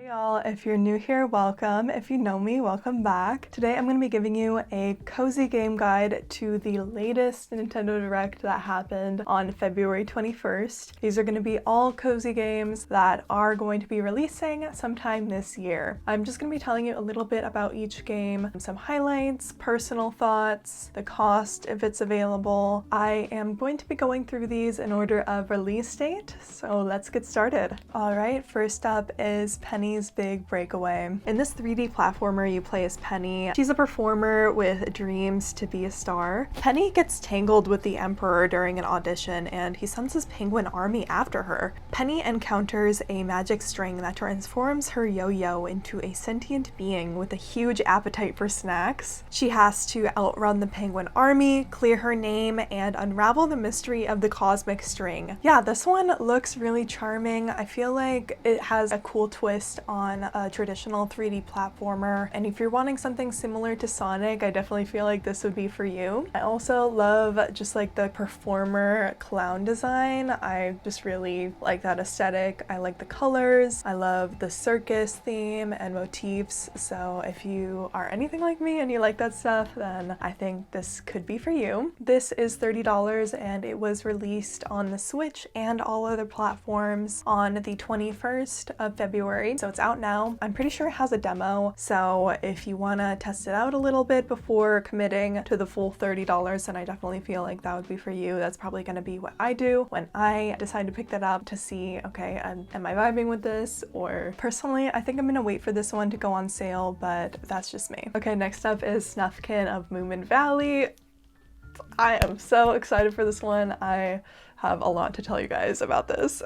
Y'all, if you're new here, welcome. If you know me, welcome back. Today I'm going to be giving you a cozy game guide to the latest Nintendo Direct that happened on February 21st. These are going to be all cozy games that are going to be releasing sometime this year. I'm just going to be telling you a little bit about each game, some highlights, personal thoughts, the cost if it's available. I am going to be going through these in order of release date, so let's get started. Alright, first up is Penny's Big Breakaway. In this 3D platformer, you play as Penny. She's a performer with dreams to be a star. Penny gets tangled with the Emperor during an audition, and he sends his penguin army after her. Penny encounters a magic string that transforms her yo-yo into a sentient being with a huge appetite for snacks. She has to outrun the penguin army, clear her name, and unravel the mystery of the cosmic string. Yeah, this one looks really charming. I feel like it has a cool twist on a traditional 3D platformer, and if you're wanting something similar to Sonic, I definitely feel like this would be for you. I also love just like the performer clown design. I just really like that aesthetic. I like the colors. I love the circus theme and motifs, so if you are anything like me and you like that stuff, then I think this could be for you. This is $30 and it was released on the Switch and all other platforms on the 21st of February, so it's out now. I'm pretty sure it has a demo, so if you want to test it out a little bit before committing to the full $30, then I definitely feel like that would be for you. That's probably going to be what I do when I decide to pick that up, to see, okay, am I vibing with this? Or personally, I think I'm going to wait for this one to go on sale, but that's just me. Okay, next up is Snufkin of Moomin Valley. I am so excited for this one. I have a lot to tell you guys about this.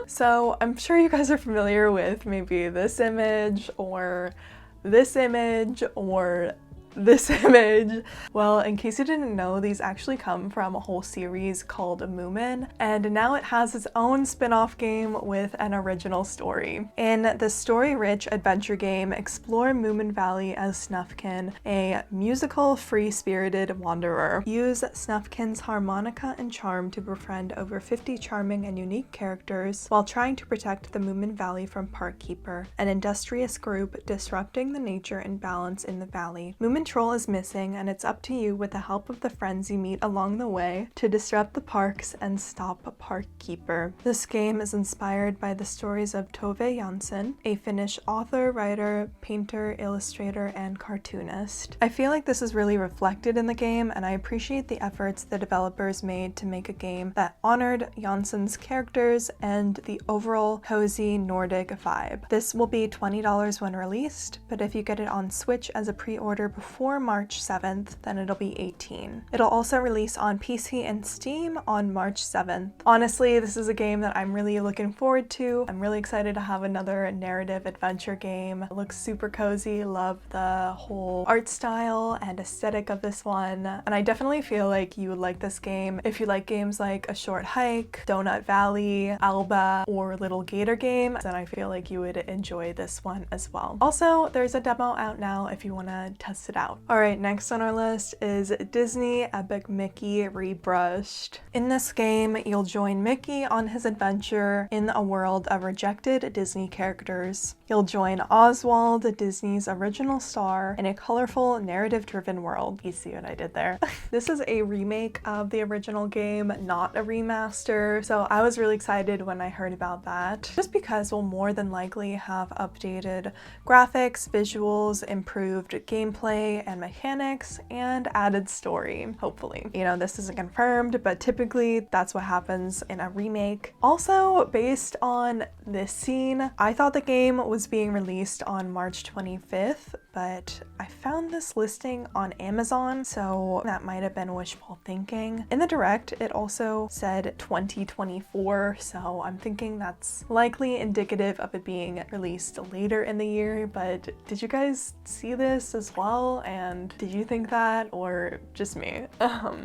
So I'm sure you guys are familiar with maybe this image or this image or this image. Well, in case you didn't know, these actually come from a whole series called Moomin, and now it has its own spin-off game with an original story. In the story-rich adventure game, explore Moomin Valley as Snufkin, a musical, free-spirited wanderer. Use Snufkin's harmonica and charm to befriend over 50 charming and unique characters while trying to protect the Moomin Valley from Parkkeeper, an industrious group disrupting the nature and balance in the valley. Moomin Troll is missing, and it's up to you, with the help of the friends you meet along the way, to disrupt the parks and stop Parkkeeper. This game is inspired by the stories of Tove Jansson, a Finnish author, writer, painter, illustrator, and cartoonist. I feel like this is really reflected in the game, and I appreciate the efforts the developers made to make a game that honored Jansson's characters and the overall cozy Nordic vibe. This will be $20 when released, but if you get it on Switch as a pre-order before March 7th, then it'll be $18. It'll also release on PC and Steam on March 7th. Honestly, this is a game that I'm really looking forward to. I'm really excited to have another narrative adventure game. It looks super cozy. Love the whole art style and aesthetic of this one, and I definitely feel like you would like this game if you like games like A Short Hike, Donut Valley, Alba, or Little Gator Game. Then I feel like you would enjoy this one as well. Also, there's a demo out now if you want to test it out. Alright, next on our list is Disney Epic Mickey Rebrushed. In this game, you'll join Mickey on his adventure in a world of rejected Disney characters. You'll join Oswald, Disney's original star, in a colorful, narrative-driven world. You see what I did there? This is a remake of the original game, not a remaster, so I was really excited when I heard about that, just because we'll more than likely have updated graphics, visuals, improved gameplay and mechanics, and added story, hopefully. You know, this isn't confirmed, but typically that's what happens in a remake. Also, based on this scene, I thought the game was being released on March 25th, but I found this listing on Amazon, so that might have been wishful thinking. In the direct, it also said 2024, so I'm thinking that's likely indicative of it being released later in the year, but did you guys see this as well? and did you think that or just me?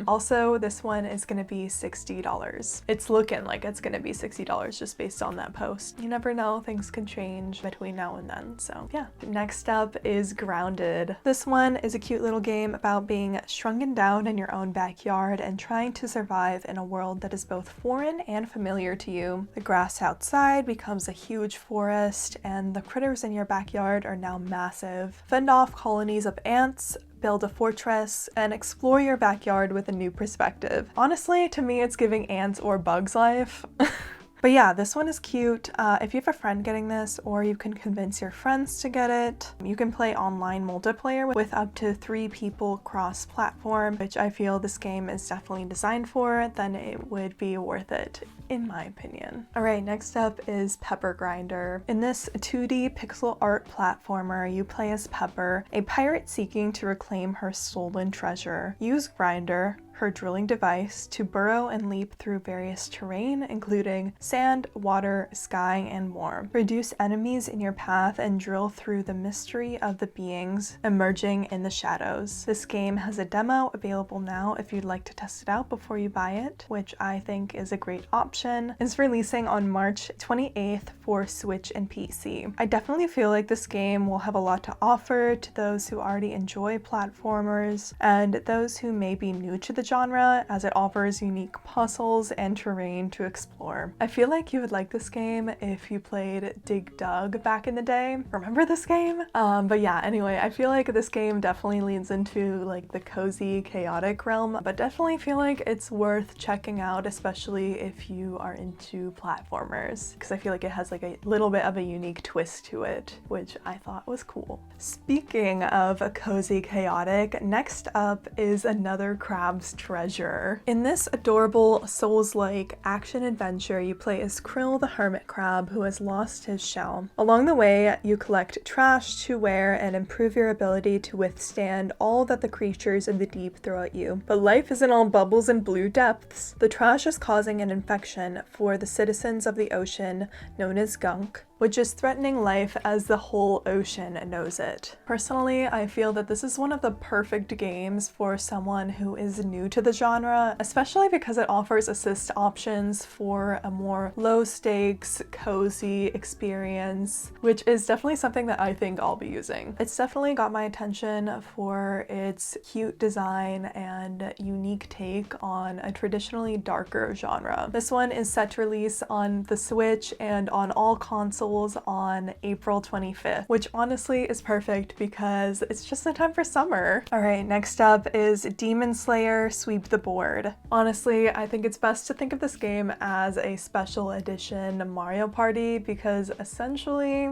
Also, this one is gonna be $60. It's looking like it's gonna be $60 just based on that post. You never know, things can change between now and then, so yeah. Next up is Grounded. This one is a cute little game about being shrunken down in your own backyard and trying to survive in a world that is both foreign and familiar to you. The grass outside becomes a huge forest, and the critters in your backyard are now massive. Fend off colonies of ants, build a fortress, and explore your backyard with a new perspective. Honestly, to me, it's giving Ants or Bugs Life. But yeah, this one is cute. If you have a friend getting this, or you can convince your friends to get it, you can play online multiplayer with up to 3 people cross-platform, which I feel this game is definitely designed for, then it would be worth it, in my opinion. Alright, next up is Pepper Grinder. In this 2D pixel art platformer, you play as Pepper, a pirate seeking to reclaim her stolen treasure. Use Grinder, her drilling device, to burrow and leap through various terrain, including sand, water, sky, and more. Reduce enemies in your path and drill through the mystery of the beings emerging in the shadows. This game has a demo available now if you'd like to test it out before you buy it, which I think is a great option. It's releasing on March 28th for Switch and PC. I definitely feel like this game will have a lot to offer to those who already enjoy platformers and those who may be new to the genre, as it offers unique puzzles and terrain to explore. I feel like you would like this game if you played Dig Dug back in the day. Remember this game? But yeah, anyway, I feel like this game definitely leans into like the cozy, chaotic realm, but definitely feel like it's worth checking out, especially if you are into platformers, because I feel like it has like a little bit of a unique twist to it, which I thought was cool. Speaking of cozy, chaotic, next up is another Crab's Treasure. In this adorable Souls-like action-adventure, you play as Krill the hermit crab who has lost his shell. Along the way, you collect trash to wear and improve your ability to withstand all that the creatures in the deep throw at you. But life isn't all bubbles and blue depths. The trash is causing an infection for the citizens of the ocean, known as gunk, which is threatening life as the whole ocean knows it. Personally, I feel that this is one of the perfect games for someone who is new to the genre, especially because it offers assist options for a more low-stakes, cozy experience, which is definitely something that I think I'll be using. It's definitely got my attention for its cute design and unique take on a traditionally darker genre. This one is set to release on the Switch and on all consoles on April 25th, which honestly is perfect because it's just in time for summer. Alright, next up is Demon Slayer Sweep the Board. Honestly, I think it's best to think of this game as a special edition Mario Party because essentially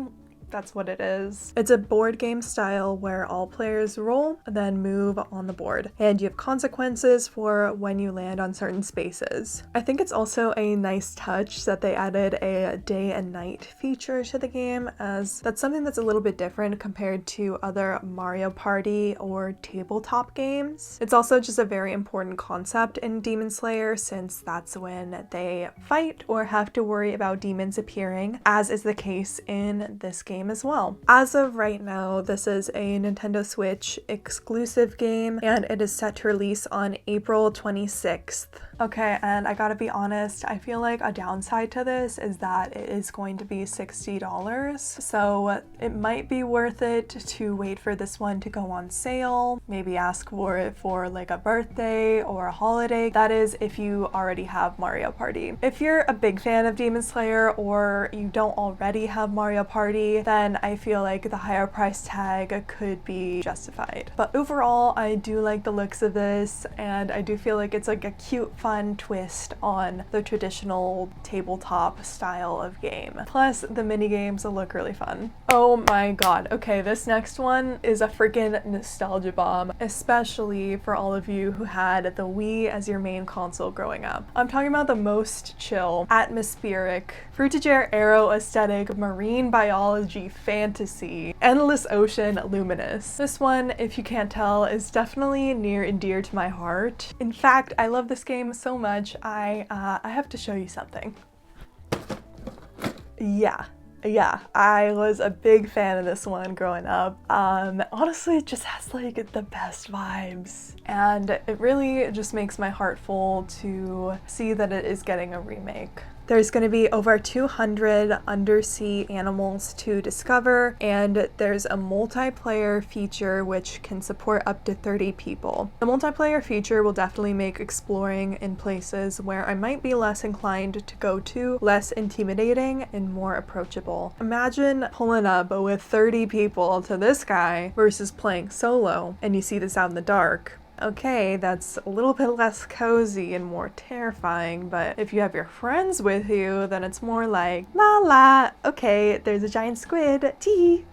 that's what it is. It's a board game style where all players roll, then move on the board, and you have consequences for when you land on certain spaces. I think it's also a nice touch that they added a day and night feature to the game, as that's something that's a little bit different compared to other Mario Party or tabletop games. It's also just a very important concept in Demon Slayer, since that's when they fight or have to worry about demons appearing, as is the case in this game as well. As of right now, this is a Nintendo Switch exclusive game, and it is set to release on April 26th. Okay, and I gotta be honest, I feel like a downside to this is that it is going to be $60, so it might be worth it to wait for this one to go on sale, maybe ask for it for like a birthday or a holiday. That is if you already have Mario Party. If you're a big fan of Demon Slayer or you don't already have Mario Party, then I feel like the higher price tag could be justified. But overall, I do like the looks of this, and I do feel like it's like a cute, fun twist on the traditional tabletop style of game. Plus, the mini games look really fun. Oh my god. Okay, this next one is a freaking nostalgia bomb, especially for all of you who had the Wii as your main console growing up. I'm talking about the most chill, atmospheric, fruitager arrow aesthetic, marine biology fantasy, endless ocean Luminous. This one, if you can't tell, is definitely near and dear to my heart. In fact, I love this game so much, I have to show you something. Yeah, Yeah, I was a big fan of this one growing up. Honestly, it just has like the best vibes, and it really just makes my heart full to see that it is getting a remake. There's going to be over 200 undersea animals to discover, and there's a multiplayer feature which can support up to 30 people. The multiplayer feature will definitely make exploring in places where I might be less inclined to go to less intimidating and more approachable. Imagine pulling up with 30 people to this guy versus playing solo, and you see this out in the dark. Okay, that's a little bit less cozy and more terrifying, but if you have your friends with you, then it's more like, la la, okay, there's a giant squid, tea.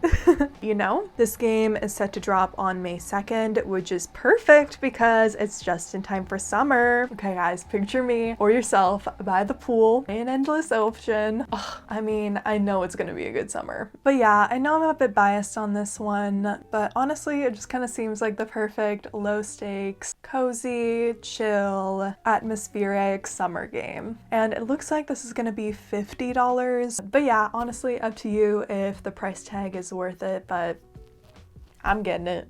You know? This game is set to drop on May 2nd, which is perfect because it's just in time for summer. Okay guys, picture me or yourself by the pool in endless ocean. Ugh, I mean, I know it's gonna be a good summer. But yeah, I know I'm a bit biased on this one, but honestly, it just kind of seems like the perfect low stakes, cozy, chill, atmospheric summer game. And it looks like this is gonna be $50. But yeah, honestly, up to you if the price tag is worth it, but I'm getting it.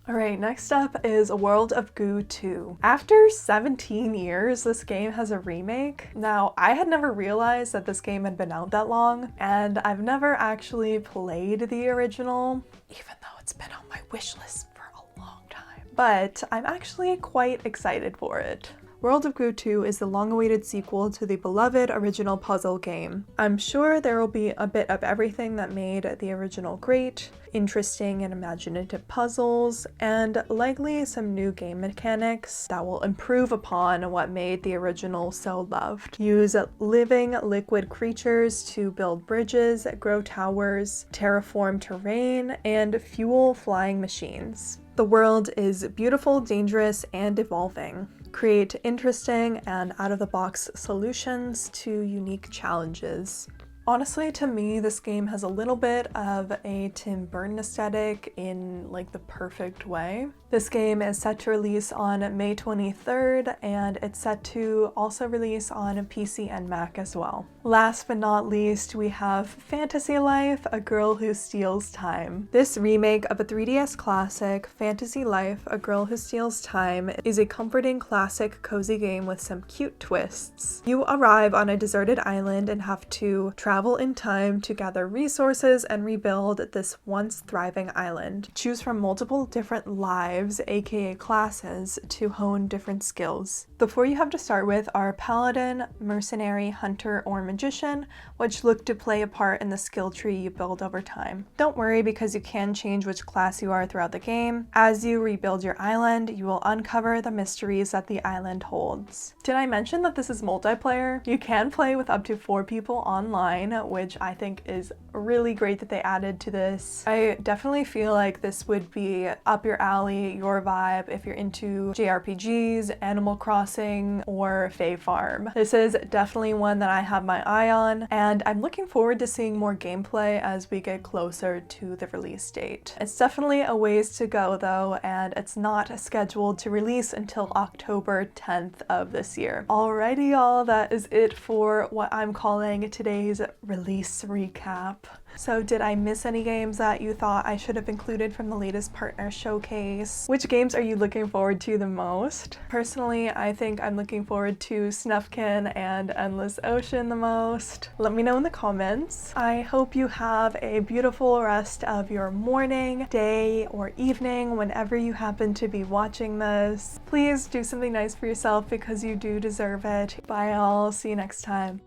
Alright, next up is World of Goo 2. After 17 years, this game has a remake. Now, I had never realized that this game had been out that long, and I've never actually played the original, even though it's been on my wish list for a long time. But I'm actually quite excited for it. World of Goo 2 is the long-awaited sequel to the beloved original puzzle game. I'm sure there will be a bit of everything that made the original great, interesting and imaginative puzzles, and likely some new game mechanics that will improve upon what made the original so loved. Use living liquid creatures to build bridges, grow towers, terraform terrain, and fuel flying machines. The world is beautiful, dangerous, and evolving. Create interesting and out-of-the-box solutions to unique challenges. Honestly, to me, this game has a little bit of a Tim Burton aesthetic in like the perfect way. This game is set to release on May 23rd, and it's set to also release on PC and Mac as well. Last but not least, we have Fantasy Life: A Girl Who Steals Time. This remake of a 3DS classic, Fantasy Life: A Girl Who Steals Time, is a comforting classic cozy game with some cute twists. You arrive on a deserted island and have to travel in time to gather resources and rebuild this once thriving island. Choose from multiple different lives, aka classes, to hone different skills. The four you have to start with are Paladin, Mercenary, Hunter, or Magician, which look to play a part in the skill tree you build over time. Don't worry, because you can change which class you are throughout the game. As you rebuild your island, you will uncover the mysteries that the island holds. Did I mention that this is multiplayer? You can play with up to 4 people online, which I think is really great that they added to this. I definitely feel like this would be up your alley, your vibe, if you're into JRPGs, Animal Crossing, or Fae Farm. This is definitely one that I have my eye on, and I'm looking forward to seeing more gameplay as we get closer to the release date. It's definitely a ways to go though, and it's not scheduled to release until October 10th of this year. Alrighty y'all, that is it for what I'm calling today's release recap. So did I miss any games that you thought I should have included from the latest partner showcase? Which games are you looking forward to the most? Personally, I think I'm looking forward to Snufkin and Endless Ocean the most. Let me know in the comments. I hope you have a beautiful rest of your morning, day, or evening whenever you happen to be watching this. Please do something nice for yourself because you do deserve it. Bye all, see you next time.